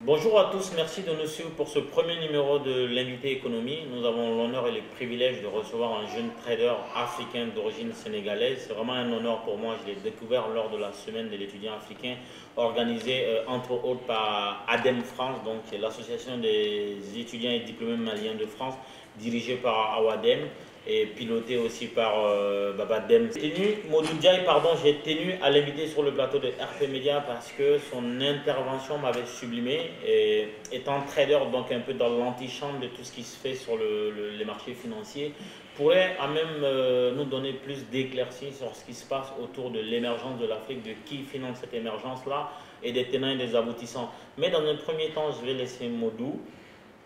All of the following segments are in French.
Bonjour à tous, merci de nous suivre pour ce premier numéro de l'invité économie. Nous avons l'honneur et le privilège de recevoir un jeune trader africain d'origine sénégalaise. C'est vraiment un honneur pour moi. Je l'ai découvert lors de la semaine de l'étudiant africain organisée entre autres par ADEM France, donc c'est l'association des étudiants et diplômés maliens de France, dirigée par Awadem et piloté aussi par Baba Dem. Modou Ndiaye, pardon, j'ai tenu à l'inviter sur le plateau de RP Media parce que son intervention m'avait sublimé. Et étant trader, donc un peu dans l'antichambre de tout ce qui se fait sur les marchés financiers, pourrait à même nous donner plus d'éclaircies sur ce qui se passe autour de l'émergence de l'Afrique, de qui finance cette émergence-là et des tenants et des aboutissants. Mais dans un premier temps, je vais laisser Modou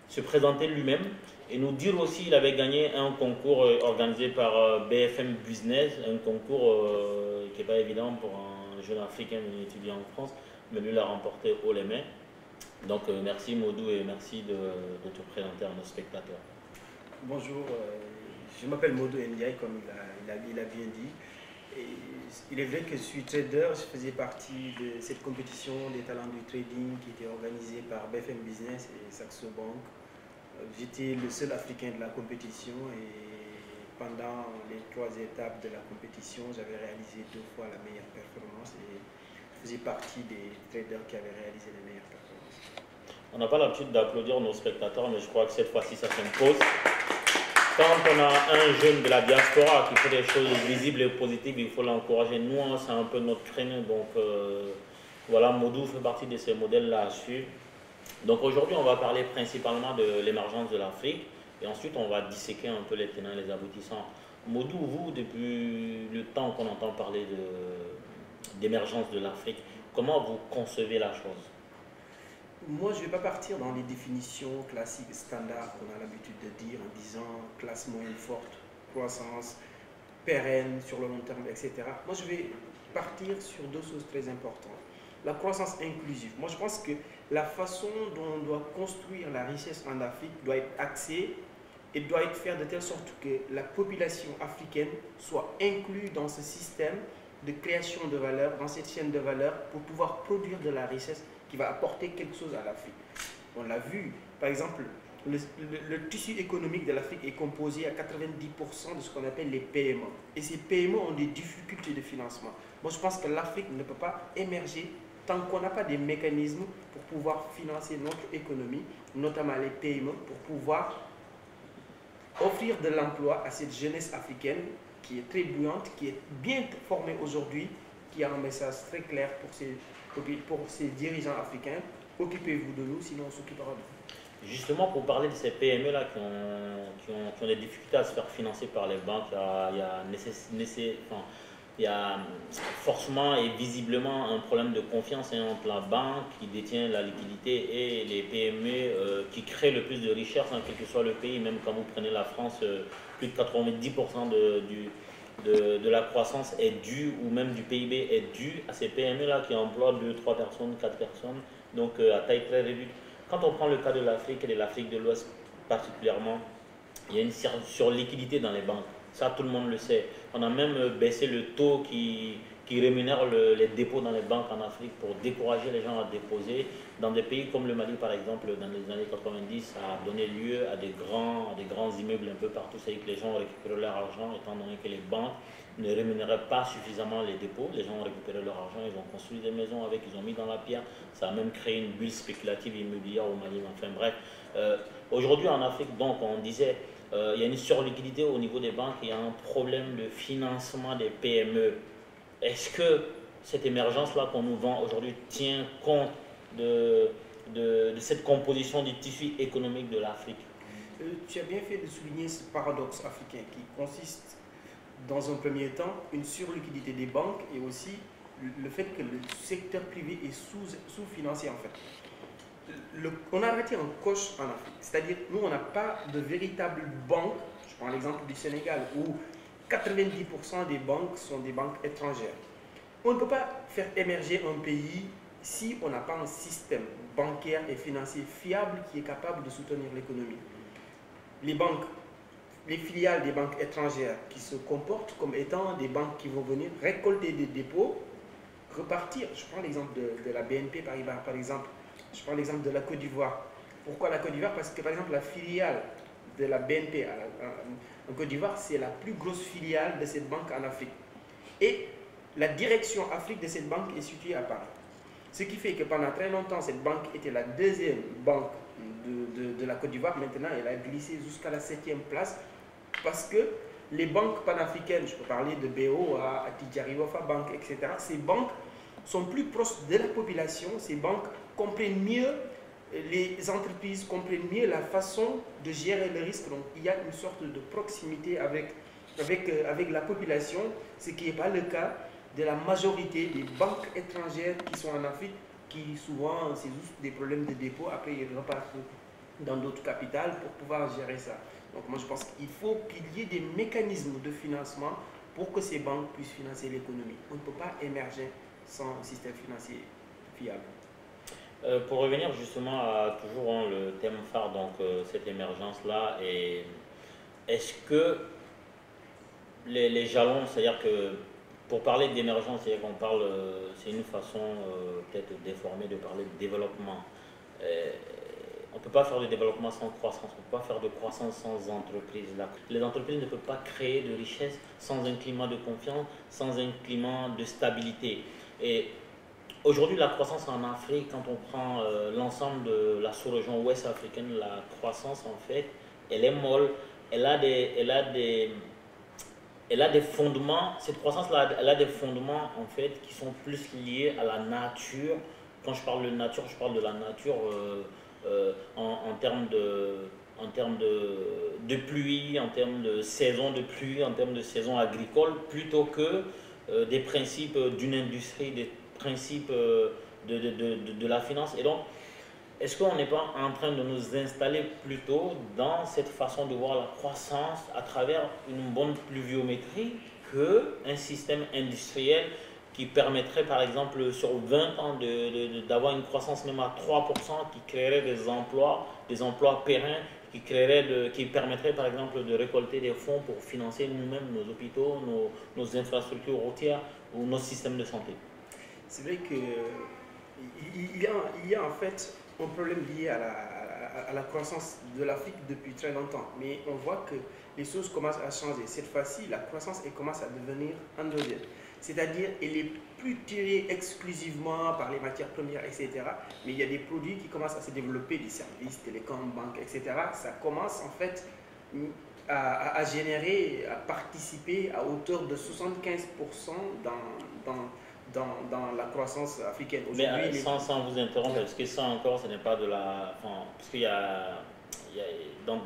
se présenter lui-même et nous dire aussi qu'il avait gagné un concours organisé par BFM Business, un concours qui n'est pas évident pour un jeune africain étudié en France, mais lui l'a remporté haut les mains. Donc merci Modou et merci de te présenter à nos spectateurs. Bonjour, je m'appelle Modou Ndiaye, comme il a bien dit. Et il est vrai que je suis trader, je faisais partie de cette compétition des talents du trading qui était organisée par BFM Business et Saxo Bank. J'étais le seul Africain de la compétition et pendant les 3 étapes de la compétition, j'avais réalisé 2 fois la meilleure performance et je faisais partie des traders qui avaient réalisé les meilleures performances. On n'a pas l'habitude d'applaudir nos spectateurs, mais je crois que cette fois-ci ça s'impose. Quand on a un jeune de la diaspora qui fait des choses visibles et positives, il faut l'encourager. Nous, c'est un peu notre créneau. Donc voilà, Modou fait partie de ces modèles-là à suivre. Donc aujourd'hui, on va parler principalement de l'émergence de l'Afrique et ensuite on va disséquer un peu les tenants et les aboutissants. Modou, vous, depuis le temps qu'on entend parler d'émergence de l'Afrique, comment vous concevez la chose? Moi, je ne vais pas partir dans les définitions classiques standards qu'on a l'habitude de dire en disant classe moyenne forte, croissance pérenne sur le long terme, etc. Moi, je vais partir sur 2 choses très importantes. La croissance inclusive. Moi, je pense que la façon dont on doit construire la richesse en Afrique doit être axée et doit être faite de telle sorte que la population africaine soit inclue dans ce système de création de valeur, dans cette chaîne de valeur, pour pouvoir produire de la richesse qui va apporter quelque chose à l'Afrique. On l'a vu, par exemple, le tissu économique de l'Afrique est composé à 90% de ce qu'on appelle les PME. Et ces PME ont des difficultés de financement. Moi, je pense que l'Afrique ne peut pas émerger tant qu'on n'a pas des mécanismes pour pouvoir financer notre économie, notamment les PME, pour pouvoir offrir de l'emploi à cette jeunesse africaine qui est très bouillante, qui est bien formée aujourd'hui, qui a un message très clair pour ces dirigeants africains. Occupez-vous de nous, sinon on s'occupera de vous. Justement, pour parler de ces PME-là qui ont des difficultés à se faire financer par les banques, il y a forcément et visiblement un problème de confiance entre la banque qui détient la liquidité et les PME qui créent le plus de richesse, quel que soit le pays. Même quand vous prenez la France, plus de 90% de la croissance est due, ou même du PIB est dû à ces PME-là qui emploient 2, 3 personnes, 4 personnes, donc à taille très réduite. Quand on prend le cas de l'Afrique et de l'Afrique de l'Ouest particulièrement, il y a une surliquidité dans les banques. Ça, tout le monde le sait. On a même baissé le taux qui rémunère les dépôts dans les banques en Afrique pour décourager les gens à déposer. Dans des pays comme le Mali, par exemple, dans les années 90, ça a donné lieu à des grands immeubles un peu partout. C'est-à-dire que les gens ont récupéré leur argent, étant donné que les banques ne rémunéraient pas suffisamment les dépôts. Les gens ont récupéré leur argent, ils ont construit des maisons avec, ils ont mis dans la pierre. Ça a même créé une bulle spéculative immobilière au Mali. Enfin bref, aujourd'hui en Afrique, donc, on disait, il y a une surliquidité au niveau des banques, il y a un problème de financement des PME. Est-ce que cette émergence-là qu'on nous vend aujourd'hui tient compte de cette composition du tissu économique de l'Afrique? Tu as bien fait de souligner ce paradoxe africain qui consiste, dans un premier temps, une surliquidité des banques et aussi le fait que le secteur privé est sous-financé en fait. On a arrêté un coche en Afrique, c'est-à-dire nous on n'a pas de véritable banque. Je prends l'exemple du Sénégal où 90% des banques sont des banques étrangères. On ne peut pas faire émerger un pays si on n'a pas un système bancaire et financier fiable qui est capable de soutenir l'économie. Les banques, les filiales des banques étrangères qui se comportent comme étant des banques qui vont venir récolter des dépôts, repartir. Je prends l'exemple de la BNP par exemple. Je prends l'exemple de la Côte d'Ivoire. Pourquoi la Côte d'Ivoire? Parce que par exemple la filiale de la BNP en Côte d'Ivoire, c'est la plus grosse filiale de cette banque en Afrique. Et la direction Afrique de cette banque est située à Paris. Ce qui fait que pendant très longtemps, cette banque était la deuxième banque de la Côte d'Ivoire. Maintenant, elle a glissé jusqu'à la 7e place parce que les banques panafricaines, je peux parler de BOA, Attijari Wafa Bank, etc., ces banques sont plus proches de la population, ces banques comprennent mieux les entreprises, comprennent mieux la façon de gérer le risque. Donc, il y a une sorte de proximité avec la population, ce qui n'est pas le cas de la majorité des banques étrangères qui sont en Afrique, qui souvent, c'est juste des problèmes de dépôt, après ils repartent dans d'autres capitales pour pouvoir gérer ça. Donc moi je pense qu'il faut qu'il y ait des mécanismes de financement pour que ces banques puissent financer l'économie. On ne peut pas émerger sans un système financier fiable. Pour revenir justement à toujours le thème phare, donc cette émergence-là, est-ce que les jalons, c'est-à-dire que pour parler d'émergence, c'est-à-dire qu'on parle, c'est une façon peut-être déformée de parler de développement. On ne peut pas faire de développement sans croissance, on ne peut pas faire de croissance sans entreprise. Les entreprises ne peuvent pas créer de richesse sans un climat de confiance, sans un climat de stabilité. Et aujourd'hui, la croissance en Afrique, quand on prend l'ensemble de la sous-région ouest africaine, la croissance en fait, elle est molle, elle a des fondements, cette croissance-là, elle a des fondements en fait qui sont plus liés à la nature. Quand je parle de nature, je parle de la nature en termes de pluie, en termes de saison de pluie, en termes de saison agricole, plutôt que des principes d'une industrie, des principes de la finance. Et donc, est-ce qu'on n'est pas en train de nous installer plutôt dans cette façon de voir la croissance à travers une bonne pluviométrie qu'un système industriel qui permettrait par exemple sur 20 ans d'avoir une croissance même à 3% qui créerait des emplois pérennes, qui permettrait par exemple de récolter des fonds pour financer nous-mêmes nos hôpitaux, nos infrastructures routières ou nos systèmes de santé? C'est vrai qu'il y a en fait un problème lié à la croissance de l'Afrique depuis très longtemps. Mais on voit que les choses commencent à changer. Cette fois-ci, la croissance elle commence à devenir endogène. C'est-à-dire elle est plus tirée exclusivement par les matières premières, etc. Mais il y a des produits qui commencent à se développer, des services, télécom, banques, etc. Ça commence en fait à générer, à participer à hauteur de 75% dans la croissance africaine. Mais sans vous interrompre, parce que ça encore, ce n'est pas de la... Enfin, parce qu'il y a, dans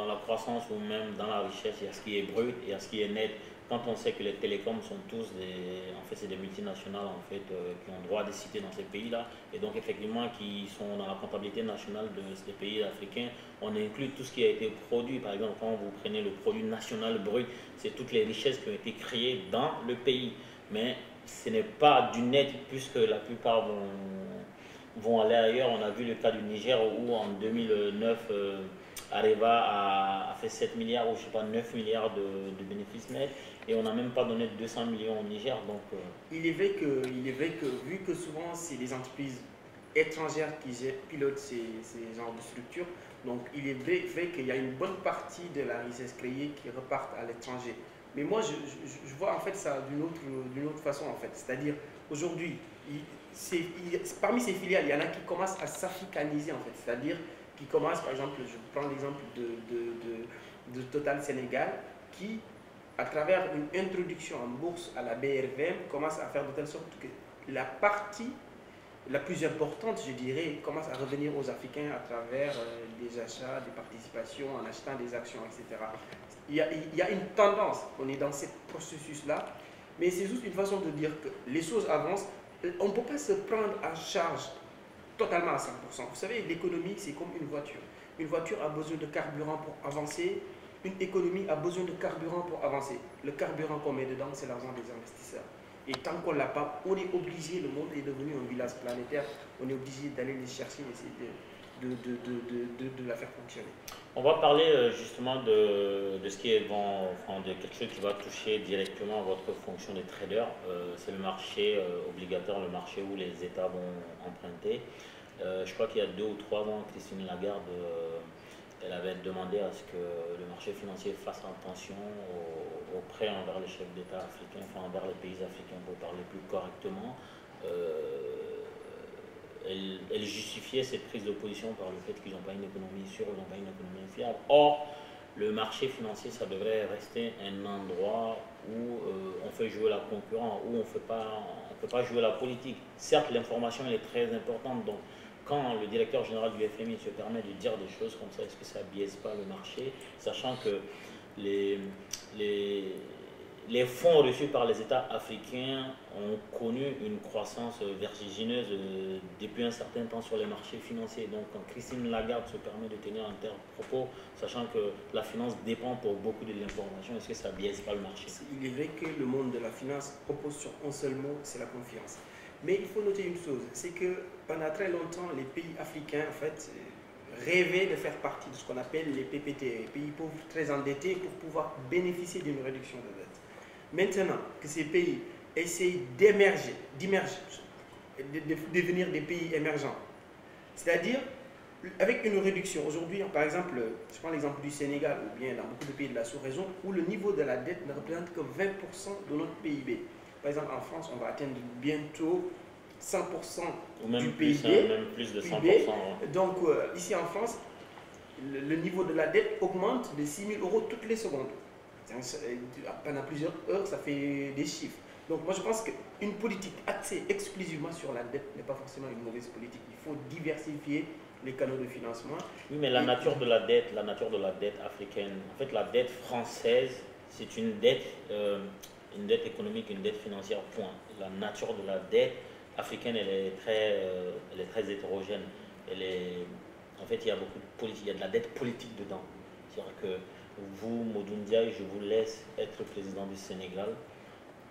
la croissance ou même dans la richesse, il y a ce qui est brut et il y a ce qui est net. Quand on sait que les télécoms sont tous en fait, c'est des multinationales en fait, qui ont droit de citer dans ces pays-là, et donc effectivement qui sont dans la comptabilité nationale de ces pays africains, on inclut tout ce qui a été produit. Par exemple, quand vous prenez le produit national brut, c'est toutes les richesses qui ont été créées dans le pays. Mais ce n'est pas du net puisque la plupart vont aller ailleurs. On a vu le cas du Niger où en 2009, Areva a fait 7 milliards ou je sais pas 9 milliards de bénéfices nets et on n'a même pas donné 200 millions au Niger. Donc, il est vrai que vu que souvent c'est les entreprises étrangères qui pilotent ces genres de structures, donc il est vrai qu'il y a une bonne partie de la richesse créée qui repartent à l'étranger. Mais moi, je vois en fait ça d'une autre façon en fait. C'est-à-dire, aujourd'hui, parmi ces filiales, il y en a qui commencent à s'africaniser en fait. C'est-à-dire, qui commencent, par exemple, je prends l'exemple de Total Sénégal, qui, à travers une introduction en bourse à la BRVM, commence à faire de telle sorte que la partie la plus importante, je dirais, commence à revenir aux Africains à travers des achats, des participations, en achetant des actions, etc. Il y a une tendance, on est dans ce processus-là, mais c'est juste une façon de dire que les choses avancent. On ne peut pas se prendre en charge totalement à 100%. Vous savez, l'économie, c'est comme une voiture. Une voiture a besoin de carburant pour avancer. Une économie a besoin de carburant pour avancer. Le carburant qu'on met dedans, c'est l'argent des investisseurs. Et tant qu'on ne l'a pas, on est obligé, le monde est devenu un village planétaire, on est obligé d'aller les chercher et essayer de la faire fonctionner. On va parler justement de ce qui est de quelque chose qui va toucher directement votre fonction de trader. C'est le marché obligataire, le marché où les États vont emprunter. Je crois qu'il y a 2 ou 3 ans, Christine Lagarde, elle avait demandé à ce que le marché financier fasse attention aux prêts envers les chefs d'État africains, enfin envers les pays africains pour parler plus correctement. Elle justifiait cette prise de position par le fait qu'ils n'ont pas une économie sûre, ils n'ont pas une économie fiable. Or, le marché financier, ça devrait rester un endroit où on fait jouer la concurrence, où on ne peut pas jouer la politique. Certes, l'information elle est très importante, donc quand le directeur général du FMI se permet de dire des choses comme ça, est-ce que ça ne biaise pas le marché, sachant que les, les, les fonds reçus par les États africains ont connu une croissance vertigineuse depuis un certain temps sur les marchés financiers. Donc quand Christine Lagarde se permet de tenir un tel propos, sachant que la finance dépend pour beaucoup de l'information, est-ce que ça ne biaise pas le marché? Il est vrai que le monde de la finance repose sur un seul mot, c'est la confiance. Mais il faut noter une chose, c'est que pendant très longtemps, les pays africains, en fait, rêvaient de faire partie de ce qu'on appelle les PPT, les pays pauvres très endettés, pour pouvoir bénéficier d'une réduction de dette. Maintenant que ces pays essayent d'émerger, de devenir des pays émergents, c'est-à-dire avec une réduction. Aujourd'hui, par exemple, je prends l'exemple du Sénégal ou bien dans beaucoup de pays de la sous-région où le niveau de la dette ne représente que 20% de notre PIB. Par exemple, en France, on va atteindre bientôt 100% ou même du plus, PIB. même plus de 100%. PIB. Donc, ici en France, le niveau de la dette augmente de 6 000 euros toutes les secondes. Pendant plusieurs heures, ça fait des chiffres. Donc moi je pense qu'une politique axée exclusivement sur la dette n'est pas forcément une mauvaise politique. Il faut diversifier les canaux de financement. Oui, mais la nature de la dette africaine, en fait la dette française, c'est une dette économique, une dette financière, point. La nature de la dette africaine, elle est très hétérogène. En fait, il y a beaucoup de politique, il y a de la dette politique dedans. C'est-à-dire que vous, Modou Ndiaye, je vous laisse être président du Sénégal,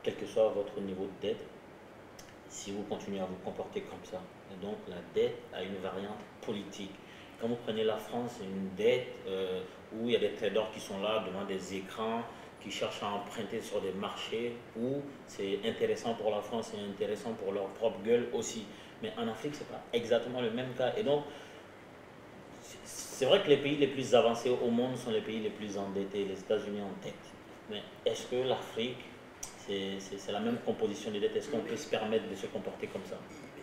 quel que soit votre niveau de dette, si vous continuez à vous comporter comme ça. Et donc la dette a une variante politique. Quand vous prenez la France, c'est une dette où il y a des traders qui sont là devant des écrans, qui cherchent à emprunter sur des marchés où c'est intéressant pour la France et intéressant pour leur propre gueule aussi. Mais en Afrique, ce n'est pas exactement le même cas. Et donc, c'est vrai que les pays les plus avancés au monde sont les pays les plus endettés, les États-Unis en tête. Mais est-ce que l'Afrique, c'est la même composition des dettes? Est-ce qu'on peut se permettre de se comporter comme ça?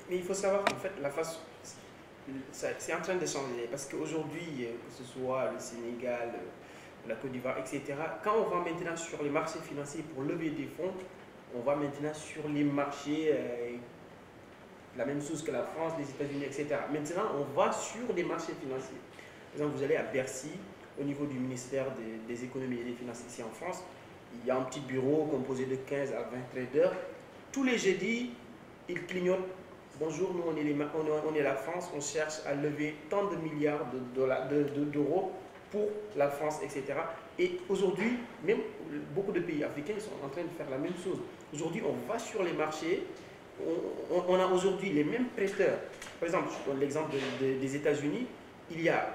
Mais il faut savoir qu'en fait, la façon, c'est en train de changer. Parce qu'aujourd'hui, que ce soit le Sénégal, la Côte d'Ivoire, etc., quand on va maintenant sur les marchés financiers pour lever des fonds, on va maintenant sur les marchés, la même chose que la France, les États-Unis, etc. Maintenant, on va sur les marchés financiers. Par exemple, vous allez à Bercy, au niveau du ministère des économies et des finances ici en France, il y a un petit bureau composé de 15 à 20 traders. Tous les jeudis, ils clignotent. Bonjour, nous on est la France, on cherche à lever tant de milliards d'euros pour la France, etc. Et aujourd'hui, même beaucoup de pays africains sont en train de faire la même chose. Aujourd'hui, on va sur les marchés, on a aujourd'hui les mêmes prêteurs. Par exemple, je donne l'exemple des États-Unis. Il y a,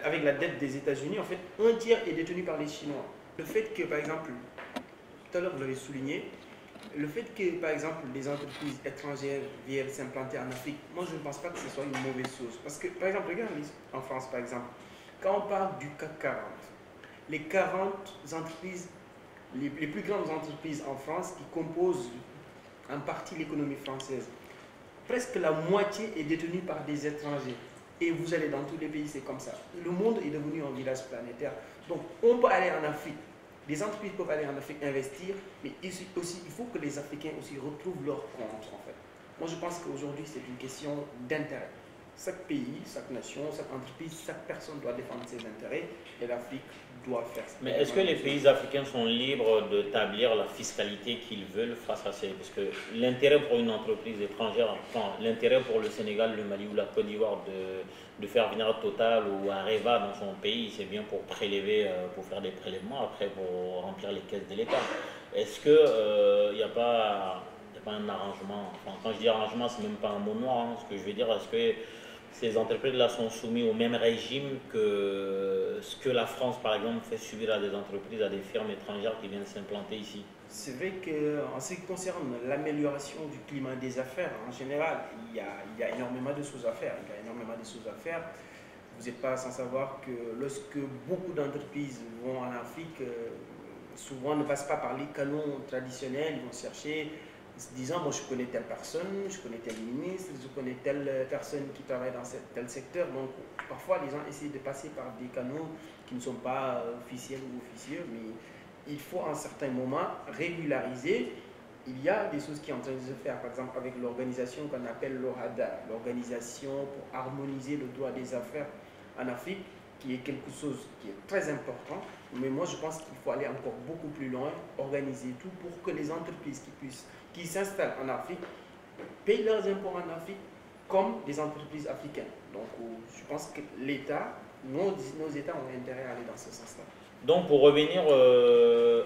avec la dette des États-Unis, en fait, un tiers est détenu par les Chinois. Le fait que, par exemple, tout à l'heure vous l'avez souligné, le fait que, par exemple, les entreprises étrangères viennent s'implanter en Afrique, moi je ne pense pas que ce soit une mauvaise chose. Parce que, par exemple, regardez en France, par exemple, quand on parle du CAC 40, les 40 entreprises, les plus grandes entreprises en France qui composent en partie l'économie française, presque la moitié est détenue par des étrangers. Et vous allez dans tous les pays, c'est comme ça. Le monde est devenu un village planétaire. Donc, on peut aller en Afrique. Les entreprises peuvent aller en Afrique investir, mais aussi, il faut que les Africains aussi retrouvent leur compte, en fait. Moi, je pense qu'aujourd'hui, c'est une question d'intérêt. Chaque pays, chaque nation, chaque entreprise, chaque personne doit défendre ses intérêts et l'Afrique doit faire ça. Mais est-ce que les pays africains sont libres d'établir la fiscalité qu'ils veulent face à ces... Parce que l'intérêt pour une entreprise étrangère, enfin, l'intérêt pour le Sénégal, le Mali ou la Côte d'Ivoire de faire venir Total ou Areva dans son pays, c'est bien pour prélever, pour faire des prélèvements, après pour remplir les caisses de l'État. Est-ce qu'il n'y a pas un arrangement, enfin, quand je dis arrangement, c'est même pas un mot noir, hein. Ce que je veux dire, est-ce que ces entreprises-là sont soumises au même régime que ce que la France, par exemple, fait subir à des entreprises, à des firmes étrangères qui viennent s'implanter ici? C'est vrai qu'en ce qui concerne l'amélioration du climat des affaires, en général, il y a énormément de choses à faire. Il y a énormément de choses à faire. Vous n'êtes pas sans savoir que lorsque beaucoup d'entreprises vont en Afrique, souvent ne passent pas par les canaux traditionnels, ils vont chercher, se disant, bon, je connais telle personne, je connais tel ministre, je connais telle personne qui travaille dans tel secteur. Donc, parfois, les gens essaient de passer par des canaux qui ne sont pas officiels ou officieux, mais il faut à un certain moment régulariser. Il y a des choses qui sont en train de se faire, par exemple avec l'organisation qu'on appelle l'OHADA, l'organisation pour harmoniser le droit des affaires en Afrique, qui est quelque chose qui est très important. Mais moi, je pense qu'il faut aller encore beaucoup plus loin, organiser tout pour que les entreprises qui s'installent en Afrique payent leurs impôts en Afrique comme des entreprises africaines. Donc, je pense que l'État, nos États ont intérêt à aller dans ce sens-là. Donc, pour revenir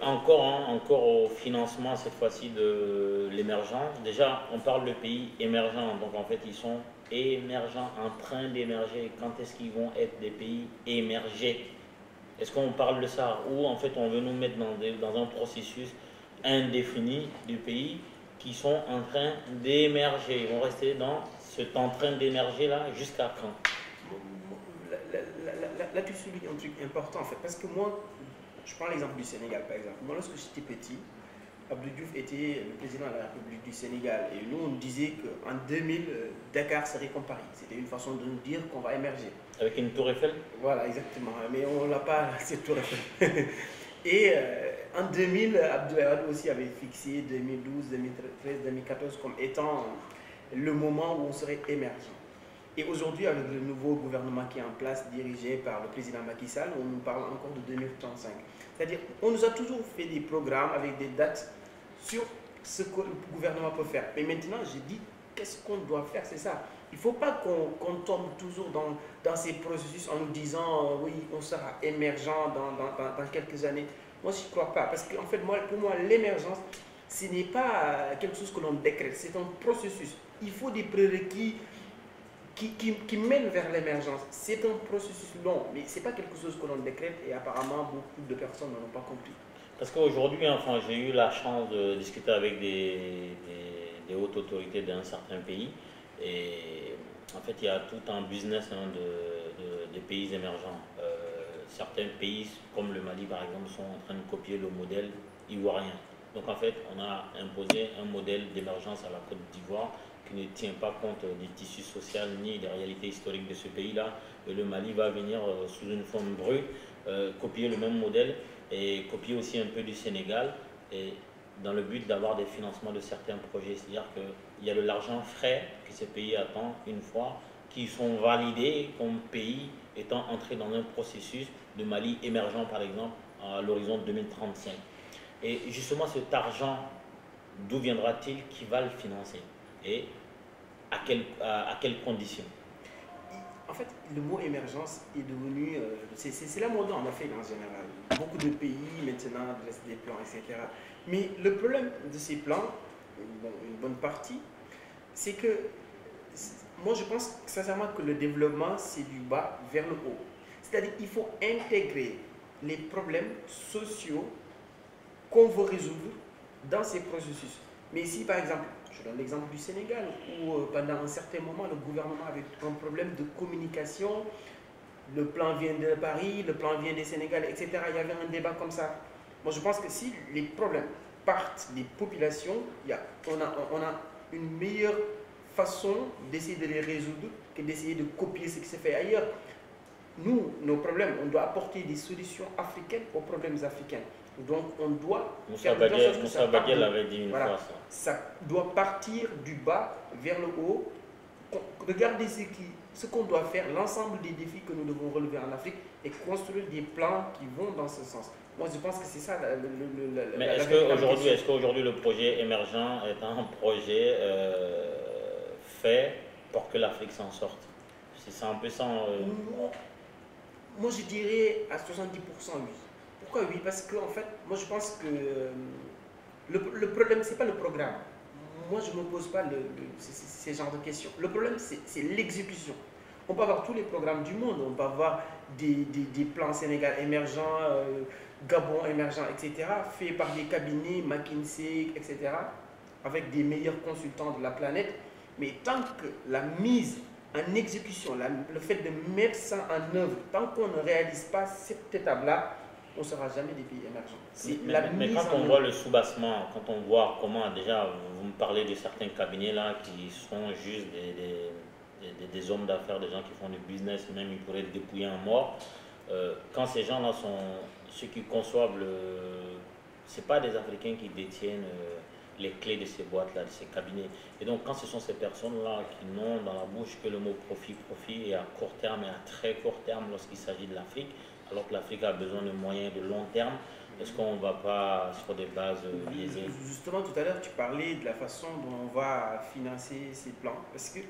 encore au financement, cette fois-ci, de l'émergence, déjà, on parle de pays émergents. Donc, en fait, ils sont émergents, en train d'émerger. Quand est-ce qu'ils vont être des pays émergés? Est-ce qu'on parle de ça? Ou, en fait, on veut nous mettre dans un processus indéfini de pays qui sont en train d'émerger? Ils vont rester dans cet en train d'émerger-là jusqu'à quand? Là, tu soulignes un truc important en fait, parce que moi, je prends l'exemple du Sénégal par exemple. Moi, lorsque j'étais petit, Abdou Diouf était le président de la République du Sénégal et nous, on disait qu'en 2000, Dakar serait comme Paris. C'était une façon de nous dire qu'on va émerger. Avec une tour Eiffel? Voilà, exactement. Mais on n'a pas cette tour Eiffel. Et en 2000, Abdou Wade aussi avait fixé 2012, 2013, 2014 comme étant le moment où on serait émergent. Et aujourd'hui, avec le nouveau gouvernement qui est en place, dirigé par le président Macky Sall, on nous parle encore de 2035. C'est-à-dire, on nous a toujours fait des programmes avec des dates sur ce que le gouvernement peut faire. Mais maintenant, je dis, qu'est-ce qu'on doit faire? C'est ça. Il ne faut pas qu'on tombe toujours dans ces processus en nous disant, oui, on sera émergent dans quelques années. Moi, je n'y crois pas. Parce qu'en fait, pour moi, l'émergence, ce n'est pas quelque chose que l'on décrète. C'est un processus. Il faut des prérequis qui mène vers l'émergence. C'est un processus long, mais ce n'est pas quelque chose que l'on décrète et apparemment beaucoup de personnes n'en ont pas compris. Parce qu'aujourd'hui, enfin, j'ai eu la chance de discuter avec des hautes autorités d'un certain pays et en fait, il y a tout un business des pays émergents. Certains pays, comme le Mali par exemple, sont en train de copier le modèle ivoirien. Donc en fait, on a imposé un modèle d'émergence à la Côte d'Ivoire qui ne tient pas compte des tissus sociaux ni des réalités historiques de ce pays-là. Et le Mali va venir sous une forme brute copier le même modèle et copier aussi un peu du Sénégal et dans le but d'avoir des financements de certains projets. C'est-à-dire qu'il y a de l'argent frais que ces pays attendent une fois, qui sont validés comme pays étant entrés dans un processus de Mali émergent par exemple à l'horizon 2035. Et justement cet argent, d'où viendra-t-il? Qui va le financer? Et à quelles conditions? En fait, le mot émergence est devenu, c'est la mode en Afrique en général. Beaucoup de pays maintenant dressent des plans, etc. Mais le problème de ces plans, une bonne partie, c'est que moi je pense sincèrement que le développement c'est du bas vers le haut. C'est-à-dire qu'il faut intégrer les problèmes sociaux qu'on veut résoudre dans ces processus. Mais ici par exemple, je donne l'exemple du Sénégal où pendant un certain moment le gouvernement avait un problème de communication, le plan vient de Paris, le plan vient des Sénégal, etc. Il y avait un débat comme ça. Moi je pense que si les problèmes partent des populations, on a une meilleure façon d'essayer de les résoudre que d'essayer de copier ce qui se fait ailleurs. Nous, nos problèmes, on doit apporter des solutions africaines aux problèmes africains. Donc on doit faire de sorte que ça parte l'avait dit une fois ça. Ça doit partir du bas vers le haut. Regardez ce qu'on doit faire, l'ensemble des défis que nous devons relever en Afrique et construire des plans qui vont dans ce sens. Moi je pense que c'est ça Mais est-ce qu'aujourd'hui le projet émergent est un projet fait pour que l'Afrique s'en sorte? C'est un peu ça. Moi je dirais à 70% oui. Pourquoi oui? Parce que en fait, moi je pense que le problème, ce n'est pas le programme. Moi je ne me pose pas ces genres de questions. Le problème, c'est l'exécution. On peut avoir tous les programmes du monde, on peut avoir des plans Sénégal émergents, Gabon émergent, etc., faits par des cabinets, McKinsey, etc., avec des meilleurs consultants de la planète. Mais tant que la mise en exécution, le fait de mettre ça en œuvre, tant qu'on ne réalise pas cette étape-là, on ne sera jamais des pays émergents. Mais quand on voit le soubassement, quand on voit comment, déjà, vous me parlez de certains cabinets là qui sont juste des hommes d'affaires, des gens qui font du business, même ils pourraient être dépouillés en mort. Quand ces gens-là sont ceux qui conçoivent ce n'est pas des Africains qui détiennent les clés de ces boîtes-là, de ces cabinets. Et donc, quand ce sont ces personnes-là qui n'ont dans la bouche que le mot profit, profit, et à court terme et à très court terme lorsqu'il s'agit de l'Afrique, alors que l'Afrique a besoin de moyens de long terme, est-ce qu'on ne va pas sur des bases biaisées? Justement, tout à l'heure, tu parlais de la façon dont on va financer ces plans. Parce que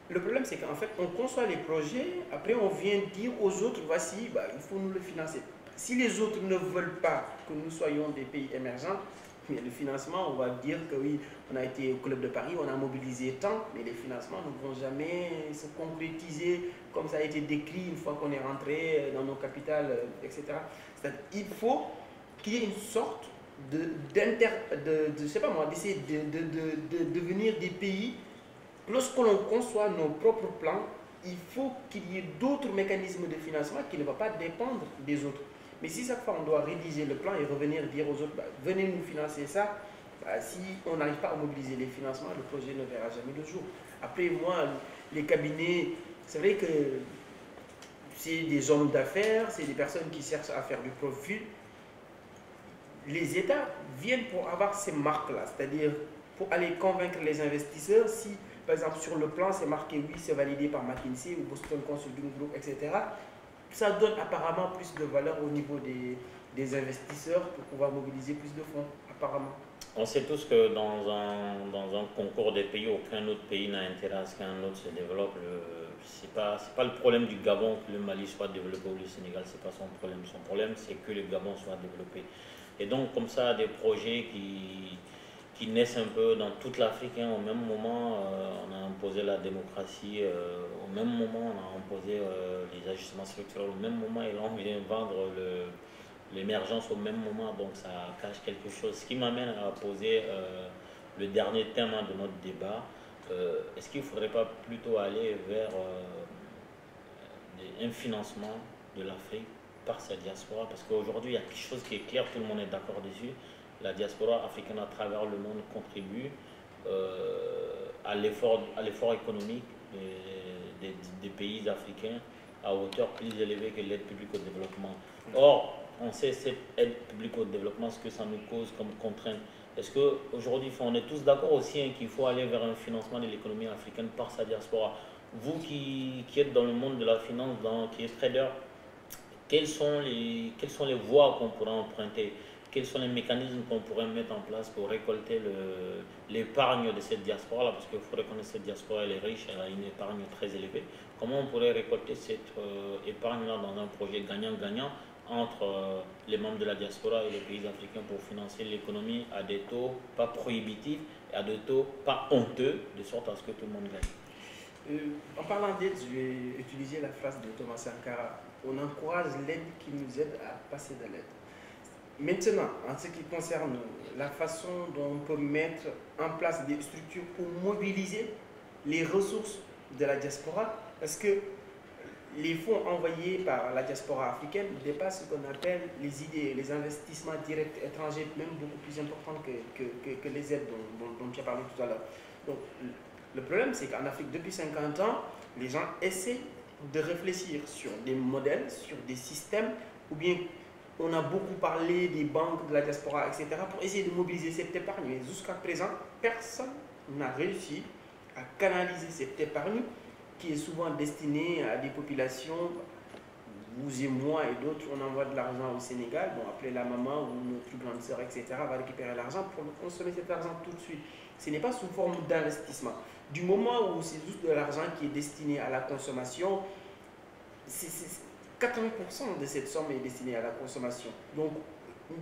le problème, c'est qu'en fait, on conçoit les projets, après on vient dire aux autres, voici, il faut nous le financer. Si les autres ne veulent pas que nous soyons des pays émergents, mais le financement, on va dire que oui, on a été au Club de Paris, on a mobilisé tant, mais les financements ne vont jamais se concrétiser comme ça a été décrit une fois qu'on est rentré dans nos capitales, etc. Il faut qu'il y ait une sorte je sais pas moi, d'essayer de devenir des pays. Lorsque l'on conçoit nos propres plans, il faut qu'il y ait d'autres mécanismes de financement qui ne vont pas dépendre des autres. Mais si chaque fois on doit rédiger le plan et revenir dire aux autres, venez nous financer ça, si on n'arrive pas à mobiliser les financements, le projet ne verra jamais le jour. Après, moi, les cabinets, c'est vrai que c'est des hommes d'affaires, c'est des personnes qui cherchent à faire du profit. Les États viennent pour avoir ces marques-là, c'est-à-dire pour aller convaincre les investisseurs. Si, par exemple, sur le plan, c'est marqué oui, c'est validé par McKinsey ou Boston Consulting Group, etc., ça donne apparemment plus de valeur au niveau des investisseurs pour pouvoir mobiliser plus de fonds, apparemment. On sait tous que dans un concours des pays, aucun autre pays n'a intérêt à ce qu'un autre se développe. Ce n'est pas le problème du Gabon que le Mali soit développé ou le Sénégal, ce n'est pas son problème. Son problème, c'est que le Gabon soit développé. Et donc, comme ça, des projets qui naissent un peu dans toute l'Afrique. Au même moment, on a imposé la démocratie, au même moment, on a imposé les ajustements structurels, au même moment, et là, on vient vendre l'émergence au même moment, donc ça cache quelque chose. Ce qui m'amène à poser le dernier thème de notre débat. Est-ce qu'il ne faudrait pas plutôt aller vers un financement de l'Afrique par sa diaspora? Parce qu'aujourd'hui, il y a quelque chose qui est clair, tout le monde est d'accord dessus. La diaspora africaine à travers le monde contribue à l'effort économique des pays africains à hauteur plus élevée que l'aide publique au développement. Or, on sait cette aide publique au développement, ce que ça nous cause comme contrainte. Est-ce qu'aujourd'hui, on est tous d'accord aussi qu'il faut aller vers un financement de l'économie africaine par sa diaspora? Vous qui êtes dans le monde de la finance, qui êtes trader, quelles sont les voies qu'on pourrait emprunter? Quels sont les mécanismes qu'on pourrait mettre en place pour récolter l'épargne de cette diaspora-là? Parce qu'il faut reconnaître que cette diaspora, elle est riche, elle a une épargne très élevée. Comment on pourrait récolter cette épargne-là dans un projet gagnant-gagnant entre les membres de la diaspora et les pays africains pour financer l'économie à des taux pas prohibitifs et à des taux pas honteux, de sorte à ce que tout le monde gagne? En parlant d'aide, je vais utiliser la phrase de Thomas Sankara. On encourage l'aide qui nous aide à passer de l'aide. Maintenant, en ce qui concerne la façon dont on peut mettre en place des structures pour mobiliser les ressources de la diaspora, parce que les fonds envoyés par la diaspora africaine dépassent ce qu'on appelle les idées, les investissements directs étrangers, même beaucoup plus importants que les aides dont tu as parlé tout à l'heure. Donc, le problème, c'est qu'en Afrique, depuis 50 ans, les gens essaient de réfléchir sur des modèles, sur des systèmes, ou bien on a beaucoup parlé des banques, de la diaspora, etc., pour essayer de mobiliser cette épargne. Mais jusqu'à présent, personne n'a réussi à canaliser cette épargne qui est souvent destinée à des populations, vous et moi et d'autres, on envoie de l'argent au Sénégal, bon, appelez la maman ou notre plus grande sœur, etc., va récupérer l'argent pour consommer cet argent tout de suite. Ce n'est pas sous forme d'investissement. Du moment où c'est juste de l'argent qui est destiné à la consommation, 80% de cette somme est destinée à la consommation. Donc,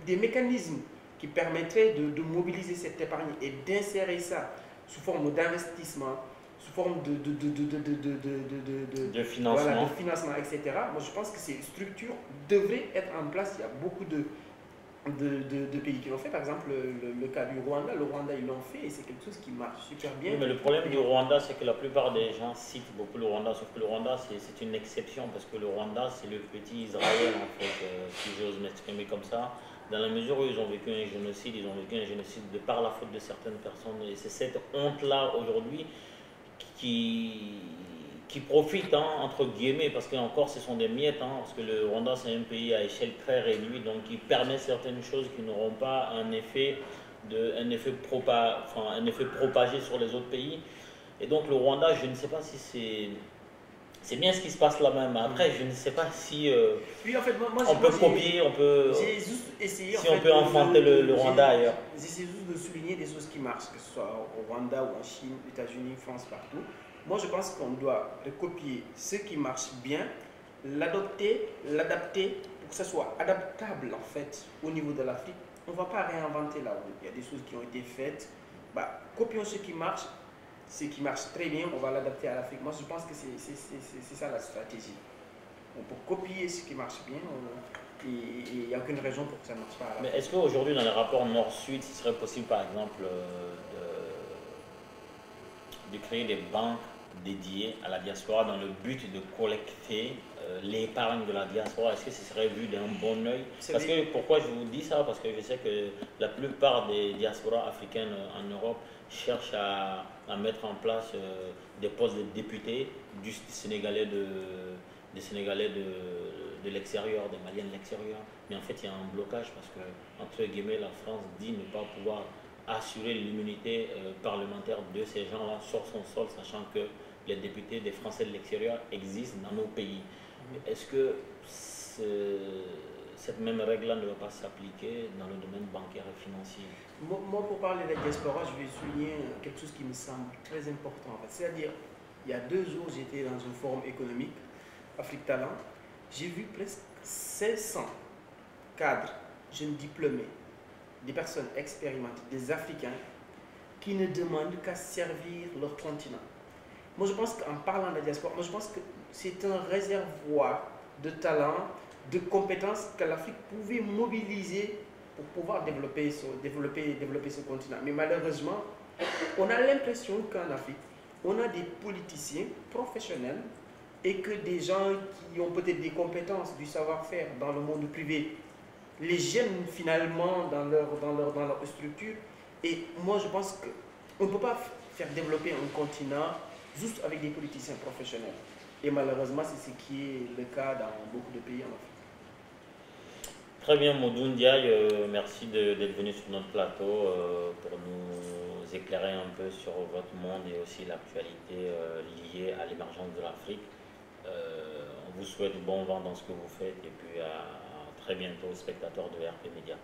des mécanismes qui permettraient de mobiliser cette épargne et d'insérer ça sous forme d'investissement, sous forme de financement. Voilà, de financement, etc. Moi, je pense que ces structures devraient être en place. Il y a beaucoup de pays qui l'ont fait. Par exemple, le cas du Rwanda. Le Rwanda, ils l'ont fait et c'est quelque chose qui marche super bien. Oui, mais le problème du Rwanda, c'est que la plupart des gens citent beaucoup le Rwanda, sauf que le Rwanda, c'est une exception, parce que le Rwanda, c'est le petit Israël, en fait, si j'ose m'exprimer comme ça. Dans la mesure où ils ont vécu un génocide, ils ont vécu un génocide de par la faute de certaines personnes. Et c'est cette honte-là, aujourd'hui, qui profitent, hein, entre guillemets, parce qu'encore ce sont des miettes, hein, parce que le Rwanda c'est un pays à échelle très réduite, donc il permet certaines choses qui n'auront pas un effet propagé sur les autres pays. Et donc le Rwanda, je ne sais pas si c'est bien ce qui se passe là-même. Après, je ne sais pas si oui, en fait, on peut copier, on peut, j'ai juste essayé, si on peut enfanter le Rwanda ailleurs. J'essaie juste de souligner des choses qui marchent, que ce soit au Rwanda ou en Chine, États-Unis, France, partout. Moi, je pense qu'on doit recopier ce qui marche bien, l'adopter, l'adapter pour que ça soit adaptable en fait au niveau de l'Afrique. On ne va pas réinventer là où il y a des choses qui ont été faites. Bah, copions ce qui marche très bien, on va l'adapter à l'Afrique. Moi, je pense que c'est ça la stratégie. On peut copier ce qui marche bien et il n'y a aucune raison pour que ça ne marche pas. Mais est-ce qu'aujourd'hui, dans les rapports Nord-Sud, il serait possible, par exemple, de créer des banques dédiées à la diaspora dans le but de collecter l'épargne de la diaspora? Est-ce que ce serait vu d'un bon oeil? Parce que, pourquoi je vous dis ça? Parce que je sais que la plupart des diasporas africaines en Europe cherchent à mettre en place des postes de députés des Sénégalais de l'extérieur, des Maliens de l'extérieur. Mais en fait, il y a un blocage parce que, entre guillemets, la France dit ne pas pouvoir assurer l'immunité parlementaire de ces gens-là sur son sol, sachant que les députés des Français de l'extérieur existent dans nos pays. Est-ce que cette même règle-là ne va pas s'appliquer dans le domaine bancaire et financier? Moi, pour parler de la diaspora, je vais souligner quelque chose qui me semble très important. En fait. C'est-à-dire, il y a 2 jours, j'étais dans un forum économique, Afrique Talent. J'ai vu presque 500 cadres, jeunes diplômés, des personnes expérimentées, des Africains, qui ne demandent qu'à servir leur continent. Moi, je pense qu'en parlant de la diaspora, moi, je pense que c'est un réservoir de talents, de compétences que l'Afrique pouvait mobiliser pour pouvoir développer ce continent. Mais malheureusement, on a l'impression qu'en Afrique, on a des politiciens professionnels et que des gens qui ont peut-être des compétences, du savoir-faire dans le monde privé, les gênent finalement dans leur structure. Et moi, je pense qu'on ne peut pas faire développer un continent juste avec des politiciens professionnels. Et malheureusement, c'est ce qui est le cas dans beaucoup de pays en Afrique. Très bien, Modou Ndiaye, merci d'être venu sur notre plateau pour nous éclairer un peu sur votre monde et aussi l'actualité liée à l'émergence de l'Afrique. On vous souhaite bon vent dans ce que vous faites et puis à très bientôt, spectateurs de RP Média.